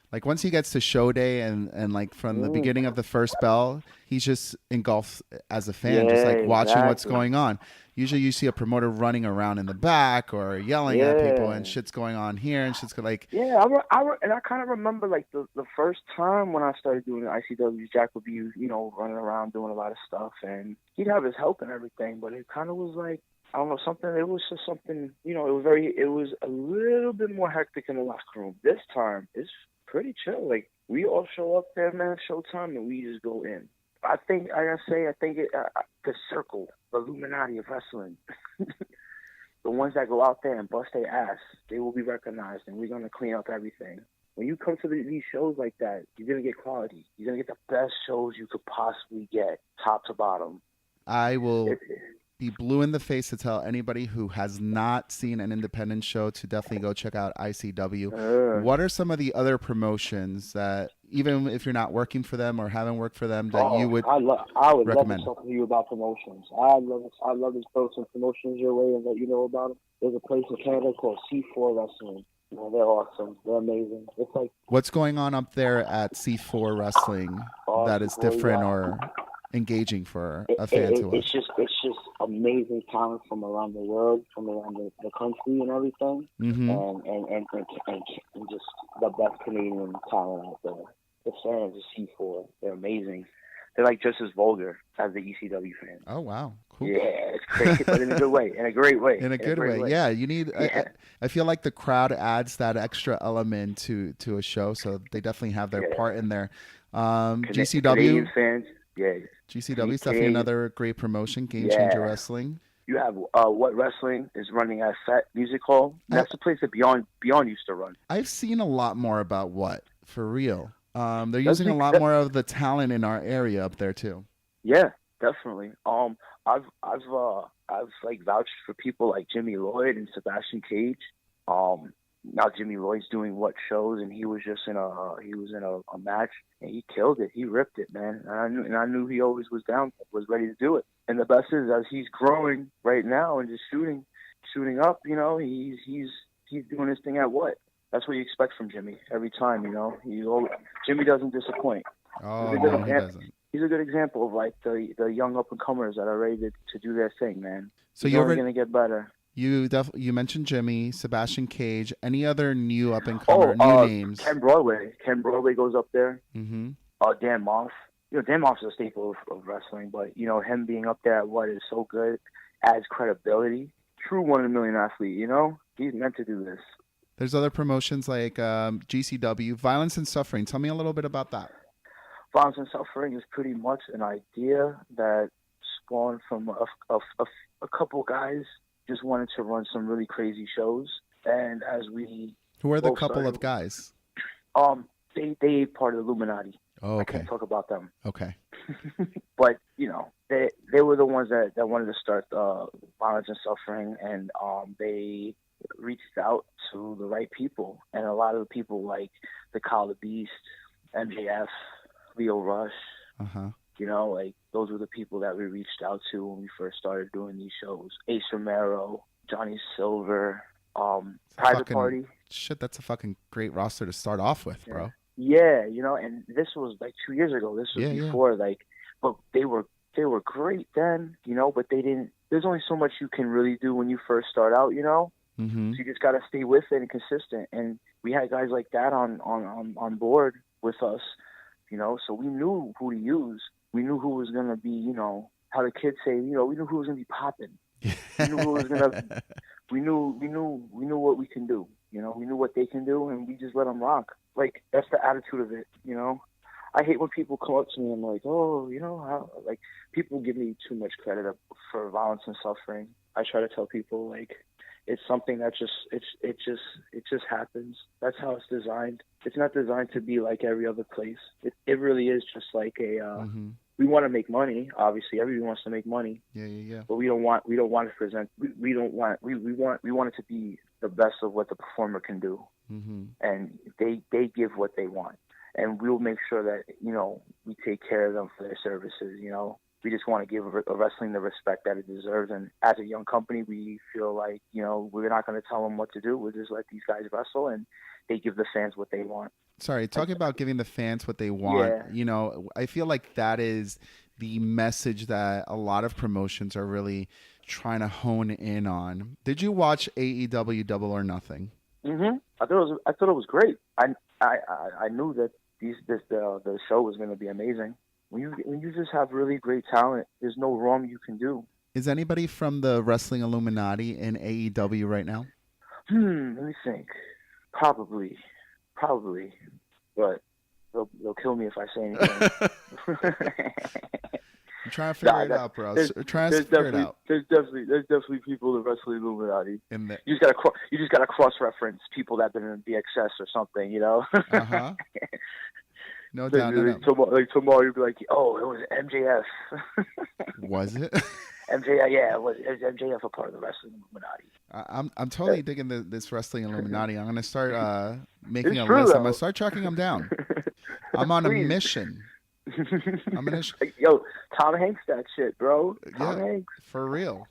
he gets to show day and like from the beginning of the first bell, he's just engulfed as a fan, just like watching what's going on. Usually you see a promoter running around in the back or yelling at people and shit's going on here and shit's like... Yeah, and I kind of remember like the first time when I started doing the ICW, Jack would be, you know, running around doing a lot of stuff and he'd have his help and everything, but it kind of was like, I don't know, it was just something, you know, it was a little bit more hectic in the locker room. This time, it's pretty chill. Like, we all show up there, man, showtime, and we just go in. I think the circle, the Illuminati of wrestling, the ones that go out there and bust their ass, they will be recognized, and we're going to clean up everything. When you come to these shows like that, you're going to get quality. You're going to get the best shows you could possibly get, top to bottom. I will be blue in the face to tell anybody who has not seen an independent show to definitely go check out ICW. What are some of the other promotions that, even if you're not working for them or haven't worked for them, that you would I would recommend? love to talk to you about promotions. I love to throw some promotions your way and let you know about them. There's a place in Canada called C4 Wrestling. You know, they're awesome. They're amazing. It's like, what's going on up there at C4 Wrestling that is different or engaging for a fan to watch? It's just amazing talent from around the world, from around the country and everything, and just the best Canadian talent out there. The fans of C4, they're amazing. They're like just as vulgar as the ECW fans. Oh wow, cool. Yeah, it's crazy, but in a good way, in a great way. In a good way. Yeah, you need. Yeah. I feel like the crowd adds that extra element to a show, so they definitely have their part in there. GCW Canadian fans. Yeah. GCW is definitely another great promotion, Game Changer Wrestling. You have What Wrestling is running at Fat Music Hall. That's the place that Beyond used to run. I've seen a lot more about What, for real. They're using a lot more of the talent in our area up there too. Yeah, definitely. I've like vouched for people like Jimmy Lloyd and Sebastian Cage. Now Jimmy Lloyd's doing What shows, and he was in a match, and he killed it. He ripped it, man. And I knew he always was ready to do it. And the best is, as he's growing right now and just shooting up, you know, he's doing his thing at What. That's what you expect from Jimmy every time, you know. Jimmy doesn't disappoint. Oh, no, he doesn't. he's a good example of like the young up and comers that are ready to do their thing, man. So He's you're only gonna get better. you mentioned Jimmy, Sebastian Cage. Any other new up and comer, new names? Ken Broadway. Ken Broadway goes up there. Mm-hmm. Dan Moff. Dan Moff's a staple of wrestling, but him being up there at what is so good adds credibility. True 1 in a million athlete. He's meant to do this. There's other promotions like GCW, Violence and Suffering. Tell me a little bit about that. Violence and Suffering is pretty much an idea that spawned from a couple guys just wanted to run some really crazy shows, and as we who are the couple of guys? They part of the Illuminati. Oh, okay. I can't talk about them. Okay. But they were the ones that wanted to start Violence and Suffering, and they reached out to the right people, and a lot of the people like the Kyle the Beast, MJF, Leo Rush. Like those were the people that we reached out to when we first started doing these shows. Ace Romero, Johnny Silver, Private Party. Shit, that's a fucking great roster to start off with, bro. Yeah, and this was like 2 years ago. This was before, but they were great then, but they didn't. There's only so much you can really do when you first start out, Mm-hmm. So you just got to stay with it and consistent. And we had guys like that on board with us, so we knew who to use. We knew who was going to be, how the kids say, we knew who was going to be popping. We knew who was going to, we knew what we can do, we knew what they can do, and we just let them rock. Like, that's the attitude of it, I hate when people come up to me and like, oh, how, like, people give me too much credit for Violence and Suffering. I try to tell people, like, it's something that it just happens. That's how it's designed. It's not designed to be like every other place. It really is just like a. We want to make money. Obviously, everybody wants to make money. Yeah. But we don't want to present. We want it to be the best of what the performer can do. Mm-hmm. And they give what they want, and we'll make sure that we take care of them for their services. We just want to give wrestling the respect that it deserves. And as a young company, we feel like, we're not going to tell them what to do. We'll just let these guys wrestle, and they give the fans what they want. Sorry, talking about giving the fans what they want, I feel like that is the message that a lot of promotions are really trying to hone in on. Did you watch AEW Double or Nothing? Mm-hmm. I thought it was great. I knew that the show was going to be amazing. When you just have really great talent, there's no wrong you can do. Is anybody from the Wrestling Illuminati in AEW right now? Let me think. Probably. But they'll kill me if I say anything. I'm trying to figure it out, bro. Trying to figure it out. There's definitely people in Wrestling Illuminati. You just gotta cross-reference people that have been in BXS or something, Uh-huh. No doubt. Tomorrow you'll be like, oh, it was MJF. Was it? MJF, yeah, it was MJF a part of the Wrestling Illuminati. I'm totally digging this Wrestling Illuminati. I'm gonna start making a true, list. though. I'm gonna start tracking them down. I'm on a mission. Yo, Tom Hanks, that shit, bro. Tom Hanks. For real.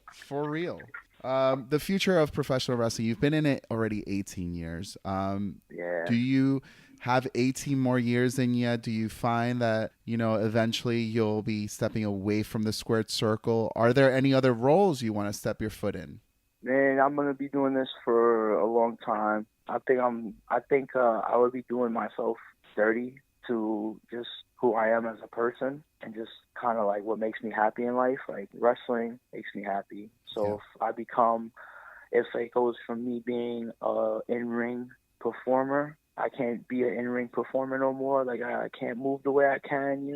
The future of professional wrestling. You've been in it already 18 years. Yeah. Do you have 18 more years in you? Do you find that, eventually you'll be stepping away from the squared circle? Are there any other roles you want to step your foot in? Man, I'm going to be doing this for a long time. I think I would be doing myself dirty to just who I am as a person, and just kind of like what makes me happy in life. Like, wrestling makes me happy. So if it goes from me being a in-ring performer, I can't be an in-ring performer no more. Like, I can't move the way I can,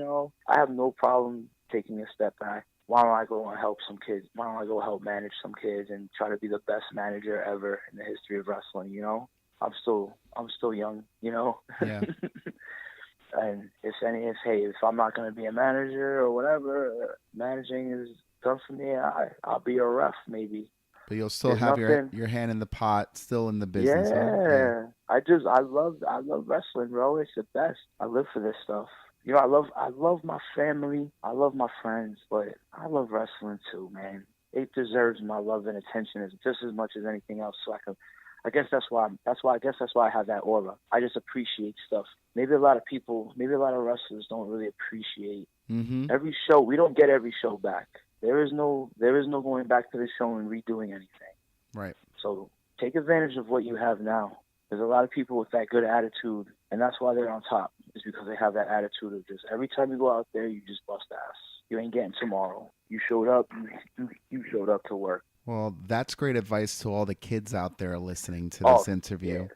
I have no problem taking a step back. Why don't I go and help some kids? Why don't I go help manage some kids and try to be the best manager ever in the history of wrestling, I'm still young, Yeah. And if I'm not going to be a manager or whatever, managing is done for me. I'll be a ref maybe. But you'll still have your hand in the pot, still in the business. Yeah. I love wrestling, bro. It's the best. I live for this stuff. I love my family. I love my friends, but I love wrestling too, man. It deserves my love and attention just as much as anything else. So I guess that's why I have that aura. I just appreciate stuff. Maybe a lot of wrestlers don't really appreciate every show. We don't get every show back. There is no going back to the show and redoing anything. Right. So take advantage of what you have now. There's a lot of people with that good attitude, and that's why they're on top. Is because they have that attitude of just every time you go out there, you just bust ass. You ain't getting tomorrow. You showed up. You showed up to work. Well, that's great advice to all the kids out there listening to this interview.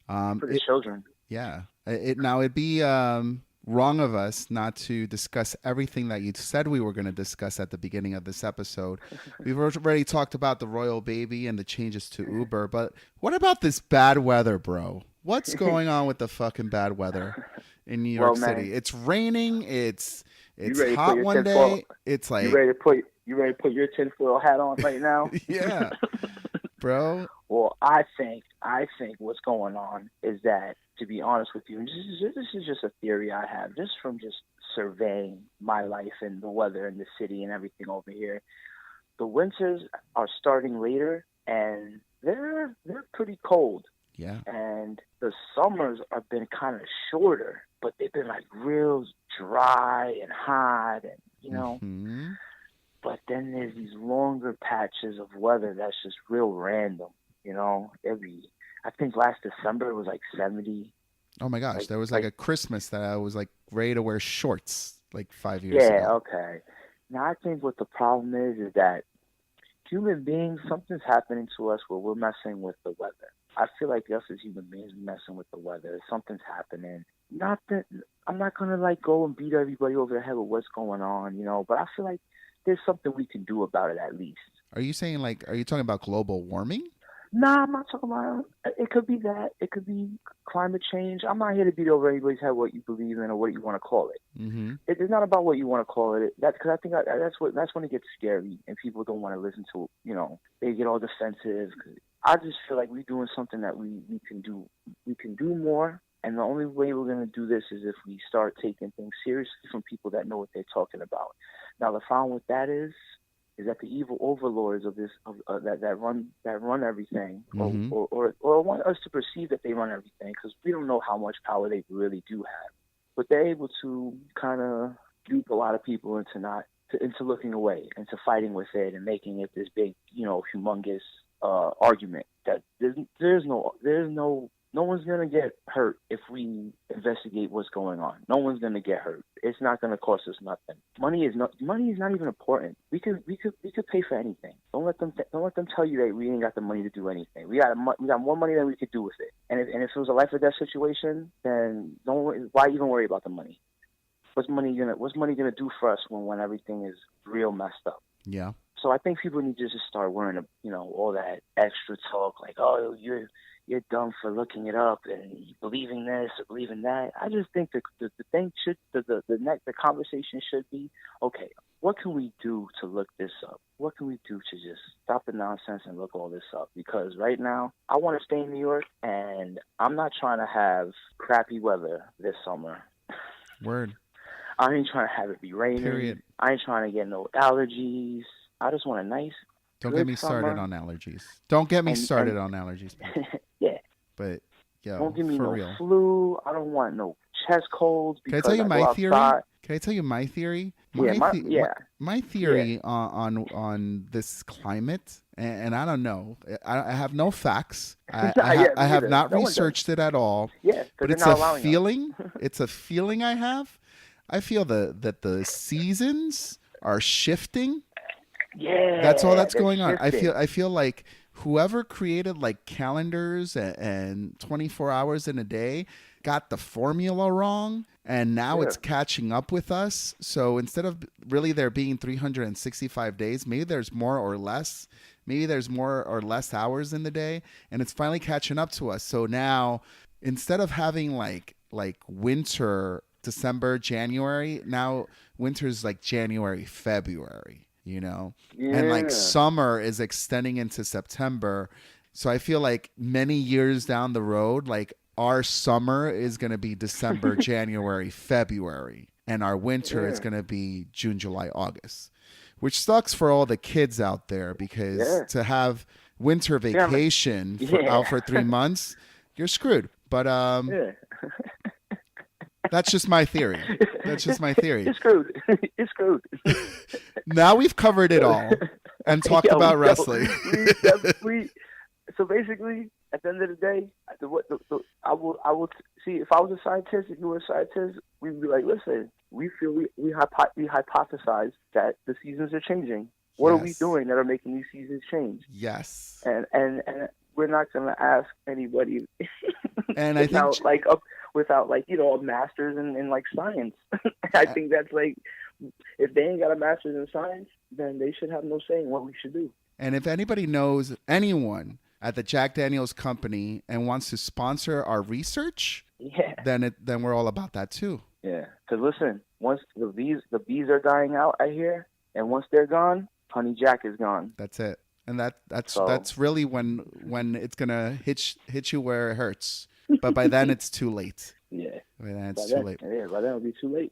Yeah. For the children. Yeah. It'd be wrong of us not to discuss everything that you said we were going to discuss at the beginning of this episode. We've already talked about the royal baby and the changes to Uber, but what about this bad weather, bro? What's going on with the fucking bad weather in New York City? It's raining. It's hot one day. It's like you ready to put your tinfoil hat on right now? Yeah, bro. Well, I think what's going on is that, to be honest with you, and this is just a theory I have, just from just surveying my life and the weather in the city and everything over here. The winters are starting later, and they're pretty cold. Yeah. And the summers have been kind of shorter, but they've been like real dry and hot, and you know. Mm-hmm. But then there's these longer patches of weather that's just real random. You know, I think last December it was like 70. Oh my gosh, there was like a Christmas that I was like ready to wear shorts like 5 years ago. Yeah, okay. Now I think what the problem is that human beings, something's happening to us where we're messing with the weather. I feel like us as human beings are messing with the weather. Something's happening. Not that I'm not gonna like go and beat everybody over the head with what's going on, you know, but I feel like there's something we can do about it at least. Are you talking about global warming? Nah, I'm not talking about it. It could be that. It could be climate change. I'm not here to beat over anybody's head what you believe in or what you want to call it. Mm-hmm. It's not about what you want to call it. That's because I think that's when it gets scary and people don't want to listen to. You know, they get all defensive. I just feel like we're doing something that we can do. We can do more, and the only way we're going to do this is if we start taking things seriously from people that know what they're talking about. Now, the problem with that is that the evil overlords of this that run everything, mm-hmm. or want us to perceive that they run everything, because we don't know how much power they really do have. But they're able to kind of dupe a lot of people into looking away, into fighting with it and making it this big, you know, humongous argument that there's no one's gonna get hurt if we investigate what's going on. No one's gonna get hurt. It's not gonna cost us nothing. Money is not even important. We could pay for anything. Don't let them tell you that we ain't got the money to do anything. We got more money than we could do with it. And if it was a life or death situation, then why even worry about the money? What's money gonna do for us when everything is real messed up? Yeah. So I think people need to just start worrying, you know, all that extra talk like, oh, you're dumb for looking it up and believing this or believing that. I just think the conversation should be, okay, what can we do to look this up? What can we do to just stop the nonsense and look all this up? Because right now, I want to stay in New York, and I'm not trying to have crappy weather this summer. Word. I ain't trying to have it be raining. Period. I ain't trying to get no allergies. I just want a nice. Don't get me started on allergies. Don't get me started on allergies. Yeah. But yeah, don't give me no real. Flu. I don't want no chest colds. Can I tell you my theory? Can I tell you my theory? My theory on this climate, and I don't know. I have no facts. I have not researched it at all. Yeah, but it's a feeling. It's a feeling I have. I feel that the seasons are shifting. Yeah, that's all that's going on. I feel like whoever created like calendars and 24 hours in a day got the formula wrong, and now it's catching up with us. So instead of really there being 365 days, maybe there's more or less. Maybe there's more or less hours in the day, and it's finally catching up to us. So now instead of having like winter, December, January, now winter's like January, February. You know, and like summer is extending into September. So I feel like many years down the road, like our summer is going to be December, January, February, and our winter is going to be June, July, August, which sucks for all the kids out there, because to have winter vacation out for 3 months, you're screwed. But Yeah. that's just my theory. That's just my theory. You're screwed. You're screwed. Now we've covered it all and talked about wrestling. So basically, at the end of the day, I will see if I was a scientist, if you were a scientist, we'd be like, listen, we feel we hypothesize that the seasons are changing. What are we doing that are making these seasons change? Yes. And we're not going to ask anybody. And I think without a master's in like science. I think that's like, if they ain't got a master's in science, then they should have no say in what we should do. And if anybody knows anyone at the Jack Daniels company and wants to sponsor our research, then we're all about that too. Yeah, because listen, once the bees are dying out, I hear, and once they're gone, Honey Jack is gone. That's it, and that's really when it's gonna hit you where it hurts. But by then it's too late. Yeah. By then it's too late. Yeah, by then it'll be too late.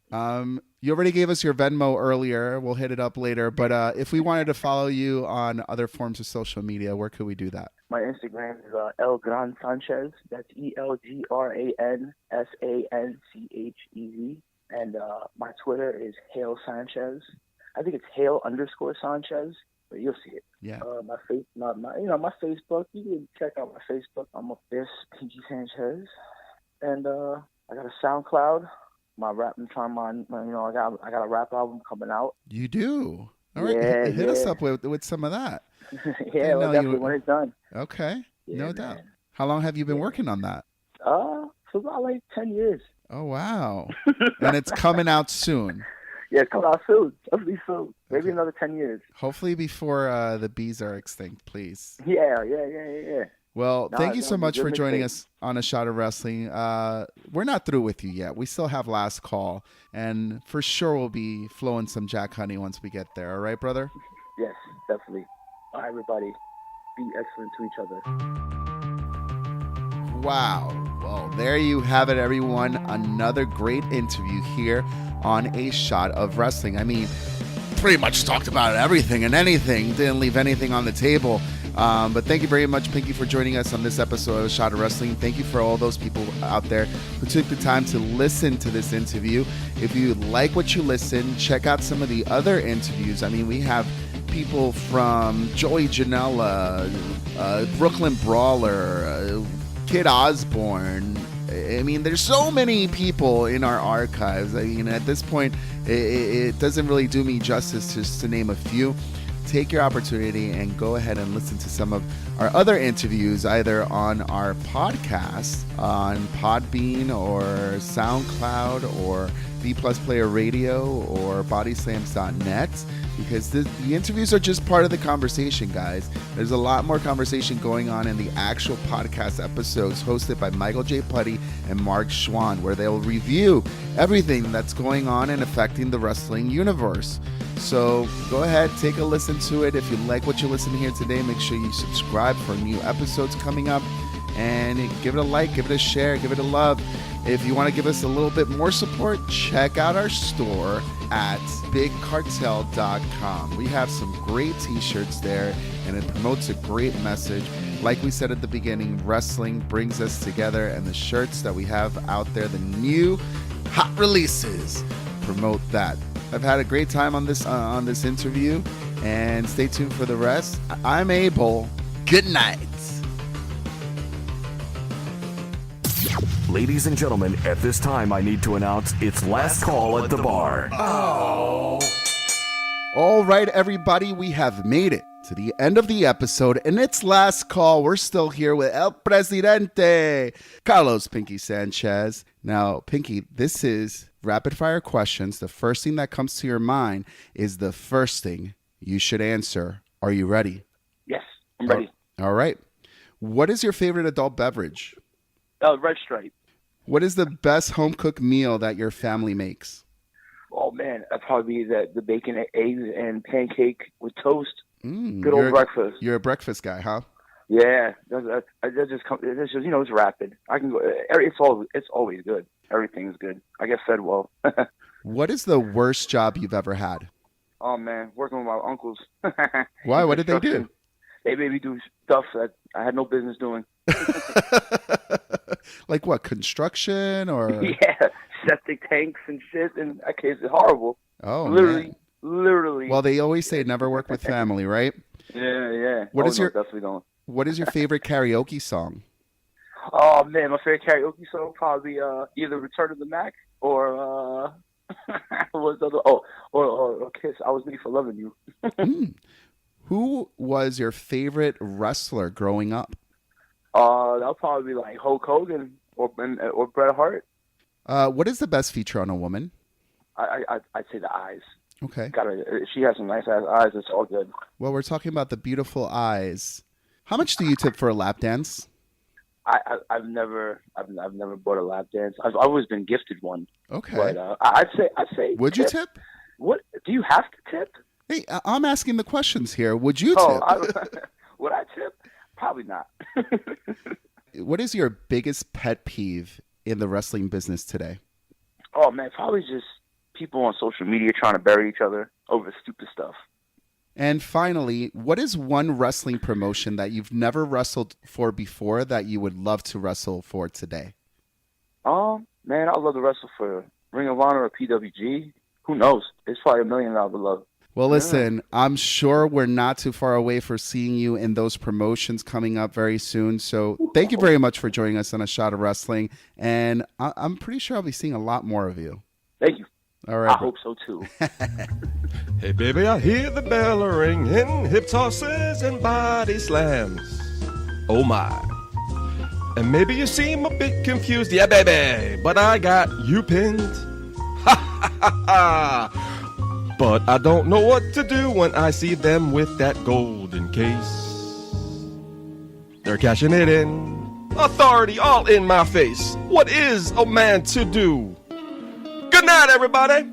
You already gave us your Venmo earlier. We'll hit it up later. But if we wanted to follow you on other forms of social media, where could we do that? My Instagram is El Gran Sanchez. That's ELGRAN SANCHEZ. And my Twitter is Hale Sanchez. I think it's Hale_Sanchez, but you'll see it. Yeah. My Facebook. You can check out my Facebook. I'm a Pinkie Sanchez. And I got a SoundCloud. My rap, I got a rap album coming out. You do? All right, hit us up with some of that. Yeah, well, definitely when it's done. Okay, yeah, no doubt. How long have you been working on that? For about like 10 years. Oh wow! And it's coming out soon. Yeah, it's coming out soon. Hopefully soon. Maybe another 10 years. Hopefully before the bees are extinct, please. Yeah. Well, thank you so much for joining us on A Shot of Wrestling. We're not through with you yet. We still have last call, and for sure we'll be flowing some Jack Honey once we get there. All right, brother? Yes, definitely. All right, everybody. Be excellent to each other. Wow. Well, there you have it, everyone. Another great interview here on A Shot of Wrestling. I mean, pretty much talked about everything and anything. Didn't leave anything on the table. But thank you very much, Pinkie, for joining us on this episode of A Shot of Wrestling. Thank you for all those people out there who took the time to listen to this interview. If you like what you listen, check out some of the other interviews. I mean, we have people from Joey Janela, Brooklyn Brawler, Kid Osborne. I mean, there's so many people in our archives. I mean, at this point, it doesn't really do me justice just to name a few. Take your opportunity and go ahead and listen to some of our other interviews, either on our podcast on Podbean or SoundCloud or V Plus Player Radio or BodySlams.net, because the interviews are just part of the conversation, guys. There's a lot more conversation going on in the actual podcast episodes hosted by Michael J. Putty and Mark Schwann, where they'll review everything that's going on and affecting the wrestling universe. So go ahead, take a listen to it. If you like what you listen to here today, make sure you subscribe for new episodes coming up, and give it a like, give it a share, give it a love. If you want to give us a little bit more support, check out our store at bigcartel.com. We have some great t-shirts there, and it promotes a great message. Like we said at the beginning, wrestling brings us together, and the shirts that we have out there, the new hot releases, promote that. I've had a great time on this interview, and stay tuned for the rest. I'm Abel. Good night. Ladies and gentlemen, at this time I need to announce it's last call at the bar. Oh. All right, everybody, we have made it to the end of the episode, and it's last call. We're still here with El Presidente, Carlos Pinkie Sanchez. Now, Pinkie, this is rapid fire questions. The first thing that comes to your mind is the first thing you should answer. Are you ready? Yes, I'm ready. All right. What is your favorite adult beverage? Red Stripe. What is the best home cooked meal that your family makes? Oh man, that'd probably be the bacon, eggs, and pancake with toast. Good old breakfast. You're a breakfast guy, huh? Yeah, it's rapid. I can go. It's always good. Everything's good. I get fed well. What is the worst job you've ever had? Oh man, working with my uncles. Why? What did they do? they made me do stuff that I had no business doing. Like what, construction or? Yeah, septic tanks and shit, and that case is horrible. Oh, literally, man. literally. Well, they always say never work with family, right? Yeah. What is your definitely going? What is your favorite karaoke song? Oh man, my favorite karaoke song probably either "Return of the Mac" or what's the other? Or "Kiss." I was made for loving you. Who was your favorite wrestler growing up? That'll probably be like Hulk Hogan or Bret Hart. What is the best feature on a woman? I'd say the eyes. Okay. She has some nice ass eyes. It's all good. Well, we're talking about the beautiful eyes. How much do you tip for a lap dance? I've never bought a lap dance. I've always been gifted one. Okay. But I'd say. Would you tip? What do you have to tip? Hey, I'm asking the questions here. Would you tip? Would I tip? Probably not. What is your biggest pet peeve in the wrestling business today? Oh man, probably just people on social media trying to bury each other over stupid stuff. And finally, what is one wrestling promotion that you've never wrestled for before that you would love to wrestle for today? Man, I'd love to wrestle for Ring of Honor or PWG. Who knows? It's probably $1 million I would love. Well, listen, I'm sure we're not too far away for seeing you in those promotions coming up very soon. So thank you very much for joining us on A Shot of Wrestling. And I'm pretty sure I'll be seeing a lot more of you. Thank you. All right. I hope so, too. Hey, baby, I hear the bell ringing, hip tosses and body slams. Oh, my. And maybe you seem a bit confused. Yeah, baby, but I got you pinned. Ha, ha, ha, ha. But I don't know what to do when I see them with that golden case. They're cashing it in. Authority all in my face. What is a man to do? Good night, everybody.